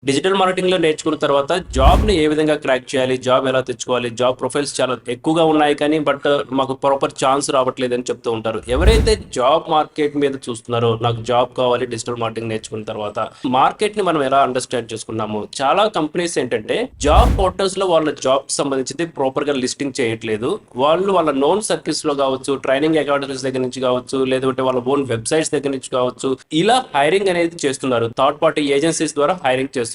Digital marketing లో నేర్చుకున్న తర్వాత జాబ్ ని ఏ విధంగా క్రాక్ చేయాలి, జాబ్ ఎలా తెచ్చుకోవాలి, జాబ్ ప్రొఫైల్స్ చాలా ఎక్కువగా ఉన్నాయి కానీ బట్ మాకు ప్రాపర్ ఛాన్స్ రావట్లేదు అని చెప్తూ ఉంటారు. ఎవరైతే జాబ్ మార్కెట్ మీద చూస్తున్నారో నాకు జాబ్ కావాలి డిజిటల్ మార్కెటింగ్ నేర్చుకున్న తర్వాత, మార్కెట్ ని మనం ఎలా అండర్స్టాండ్ చేసుకున్నాము. చాలా కంపెనీస్ ఏంటంటే జాబ్ పోర్టల్స్ లో వాళ్ళ జాబ్ సంబంధించింది ప్రాపర్ గా లిస్టింగ్ చేయట్లేదు. వాళ్ళు వాళ్ళ నోన్ సర్కిల్స్ లో కావచ్చు, ట్రైనింగ్ అకాడమీస్ దగ్గర నుంచి కావచ్చు, లేదంటే వాళ్ళ ఓన్ వెబ్సైట్స్ దగ్గర నుంచి కావచ్చు, ఇలా హైరింగ్ అనేది చేస్తున్నారు. థర్డ్ పార్టీ ఏజెన్సీస్ ద్వారా హైరింగ్ చేస్తున్నారు.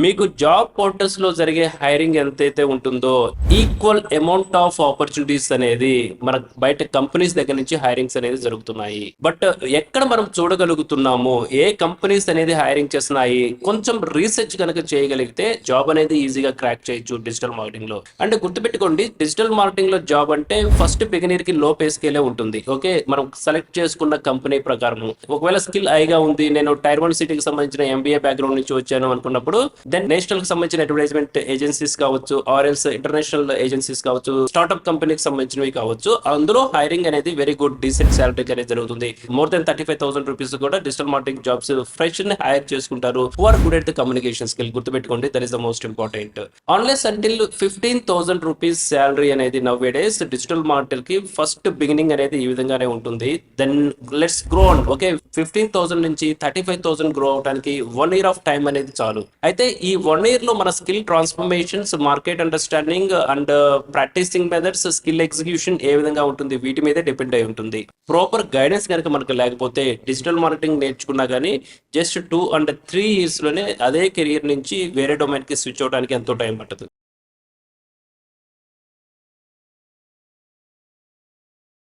మీకు జాబ్ పోర్టల్స్ లో జరిగే హైరింగ్ ఎంతైతే ఉంటుందో ఈక్వల్ అమౌంట్ ఆఫ్ ఆపర్చునిటీస్ అనేది మన బయట కంపెనీస్ దగ్గర నుంచి హైరింగ్స్ అనేది జరుగుతున్నాయి. బట్ ఎక్కడ మనం చూడగలుగుతున్నాము ఏ కంపెనీస్ అనేది హైరింగ్ చేస్తున్నాయి, కొంచెం రీసెర్చ్ కనుక చేయగలిగితే జాబ్ అనేది ఈజీగా క్రాక్ చేయొచ్చు డిజిటల్ మార్కెటింగ్ లో. అంటే గుర్తుపెట్టుకోండి, డిజిటల్ మార్కెటింగ్ లో జాబ్ అంటే ఫస్ట్ బిగినర్ కి లో పే స్కేలే ఉంటుంది. ఓకే, మనం సెలెక్ట్ చేసుకున్న కంపెనీ ప్రకారం ఒకవేళ స్కిల్ హైగా ఉంది, నేను టైర్ 1 సిటీకి సంబంధించిన ఎంబీఏ బ్యాక్గ్రౌండ్ నుంచి వచ్చాను అనుకున్నప్పుడు దెన్ నేషనల్ కి సంబంధించిన అడ్వర్టైజ్మెంట్ ఏజెన్సీస్ కావచ్చు, ఆర్ఎల్స్ ఇంటర్నేషనల్ ఏజెన్సీస్ కావచ్చు, స్టార్ట్అప్ కంపెనీకి సంబంధించినవి కావచ్చు, అందులో హైరింగ్ అనేది వెరీ గుడ్ డీసెంట్ సాలరీ అనేది జరుగుతుంది. మోర్ దెన్ 35,000 రూపీస్ కూడా డిజిటల్ మార్కెటింగ్ జాబ్స్ ఫ్రెష్ ని హైర్ చేసుకుంటారు. Who are good at the communication skill. గుర్తుపెట్టుకోండి, that is the most important. Unless until 15,000 rupees salary అనేది నవ్ డేస్ డిజిటల్ మార్కెట్ కి first beginning అనేది ఈ విధంగానే ఉంటుంది. Then let's grow on. Okay, 15,000 నుంచి 35,000 గ్రో అవడానికి 1 year ఆఫ్ టైం అనేది చాలు. అయితే ఈ 1 year లో మన skill transformations, market understanding and practising methods, skill execution ఏ విధంగా ఉంటుంది, వీటి మీదే డిపెండ్ అయి ఉంటుంది. ప్రాపర్ గైడెన్స్ కనుక మనకు లేకపోతే డిజిటల్ మార్కెటింగ్ నేర్చుకున్నా కానీ జస్ట్ 2 and 3 years లోనే అదే కెరియర్ నుంచి వేరే డొమైన్ కి స్విచ్ అవడానికి ఎంతో టైం పడుతుంది.